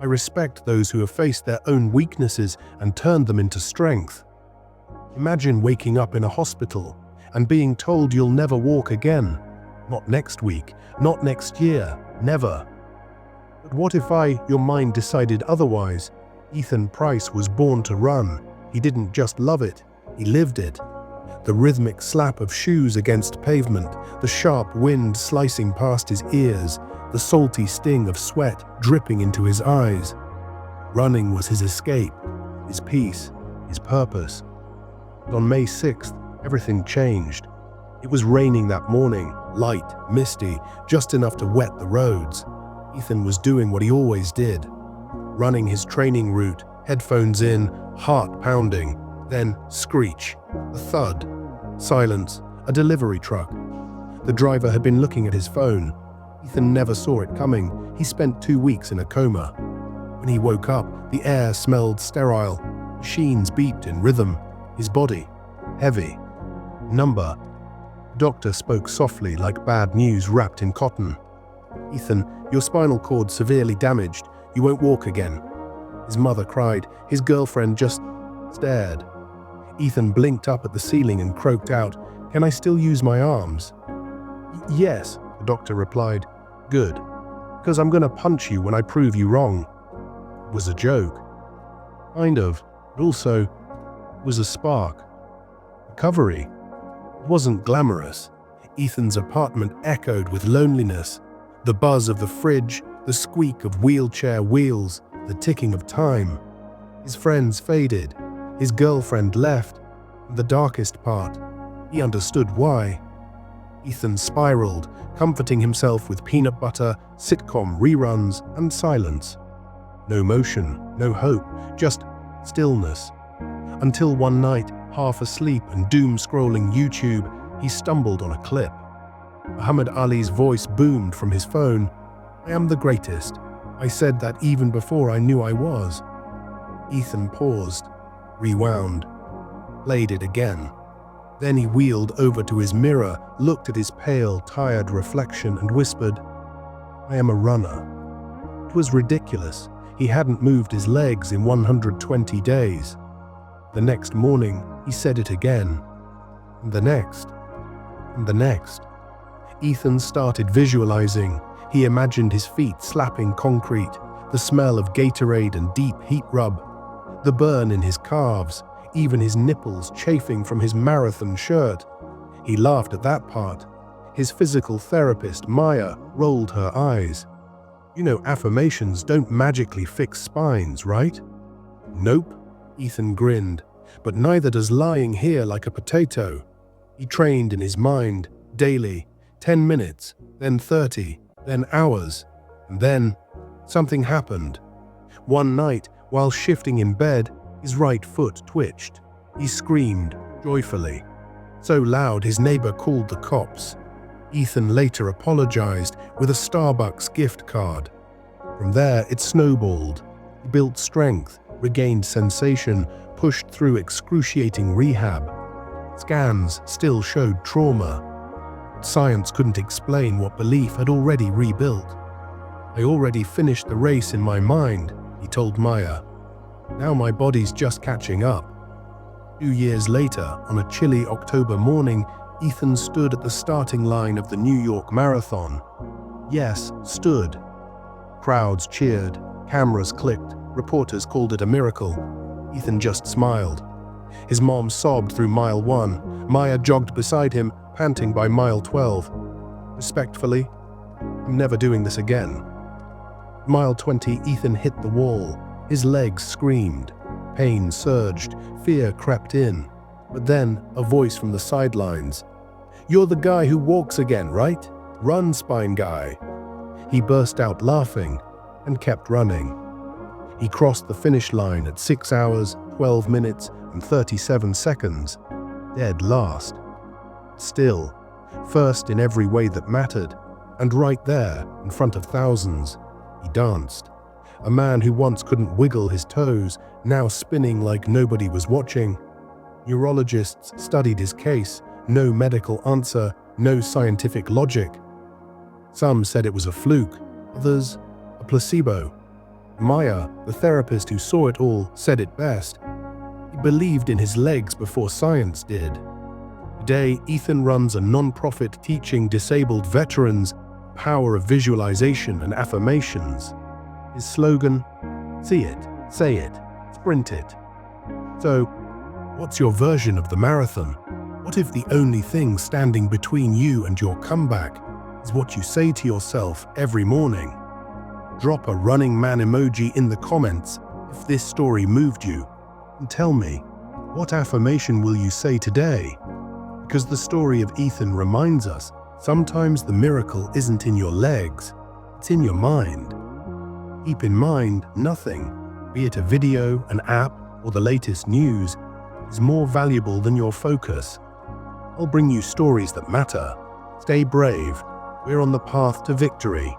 I respect those who have faced their own weaknesses and turned them into strength. Imagine waking up in a hospital and being told you'll never walk again. Not next week, not next year, never. But what if your mind decided otherwise? Ethan Price was born to run. He didn't just love it, he lived it. The rhythmic slap of shoes against pavement, the sharp wind slicing past his ears, the salty sting of sweat dripping into his eyes. Running was his escape, his peace, his purpose. But on May 6th, everything changed. It was raining that morning, light, misty, just enough to wet the roads. Ethan was doing what he always did, running his training route, headphones in, heart pounding, then screech, a thud, silence, a delivery truck. The driver had been looking at his phone. Ethan never saw it coming. He spent 2 weeks in a coma. When he woke up, the air smelled sterile. Machines beeped in rhythm. His body, heavy, number. The doctor spoke softly like bad news wrapped in cotton. Ethan, your spinal cord severely damaged. You won't walk again. His mother cried. His girlfriend just stared. Ethan blinked up at the ceiling and croaked out, "Can I still use my arms?" "Yes," the doctor replied. "Good. Because I'm gonna punch you when I prove you wrong." It was a joke. Kind of, but also it was a spark. Recovery. It wasn't glamorous. Ethan's apartment echoed with loneliness. The buzz of the fridge, the squeak of wheelchair wheels, the ticking of time. His friends faded. His girlfriend left. And the darkest part, he understood why. Ethan spiraled, comforting himself with peanut butter, sitcom reruns, and silence. No motion, no hope, just stillness. Until one night, half asleep and doom-scrolling YouTube, he stumbled on a clip. Muhammad Ali's voice boomed from his phone. "I am the greatest. I said that even before I knew I was." Ethan paused, rewound, played it again. Then he wheeled over to his mirror, looked at his pale, tired reflection and whispered, "I am a runner." It was ridiculous. He hadn't moved his legs in 120 days. The next morning, he said it again. And the next. And the next. Ethan started visualizing. He imagined his feet slapping concrete, the smell of Gatorade and deep heat rub, the burn in his calves, even his nipples chafing from his marathon shirt. He laughed at that part. His physical therapist, Maya, rolled her eyes. "You know, affirmations don't magically fix spines, right?" "Nope," Ethan grinned, "but neither does lying here like a potato." He trained in his mind, daily, 10 minutes, then 30, then hours, and then something happened. One night, while shifting in bed, his right foot twitched. He screamed, joyfully. So loud his neighbor called the cops. Ethan later apologized with a Starbucks gift card. From there, it snowballed. He built strength, regained sensation, pushed through excruciating rehab. Scans still showed trauma. Science couldn't explain what belief had already rebuilt. "I already finished the race in my mind," he told Maya. "Now my body's just catching up." 2 years later, on a chilly October morning, Ethan stood at the starting line of the New York Marathon. Yes, stood. Crowds cheered, cameras clicked, reporters called it a miracle. Ethan just smiled. His mom sobbed through mile 1. Maya jogged beside him, panting by mile 12. Respectfully, "I'm never doing this again." Mile 20, Ethan hit the wall. His legs screamed. Pain surged. Fear crept in. But then, a voice from the sidelines. "You're the guy who walks again, right? Run, spine guy." He burst out laughing and kept running. He crossed the finish line at 6 hours, 12 minutes, and 37 seconds. Dead last. Still, first in every way that mattered, and right there, in front of thousands, he danced. A man who once couldn't wiggle his toes, now spinning like nobody was watching. Neurologists studied his case, no medical answer, no scientific logic. Some said it was a fluke, others a placebo. Maya, the therapist who saw it all, said it best. He believed in his legs before science did. Today, Ethan runs a non-profit teaching disabled veterans the power of visualization and affirmations. His slogan, "See it, say it, sprint it." So, what's your version of the marathon? What if the only thing standing between you and your comeback is what you say to yourself every morning? Drop a running man emoji in the comments if this story moved you, and tell me, what affirmation will you say today? Because the story of Ethan reminds us, sometimes the miracle isn't in your legs, it's in your mind. Keep in mind, nothing, be it a video, an app, or the latest news, is more valuable than your focus. I'll bring you stories that matter. Stay brave. We're on the path to victory.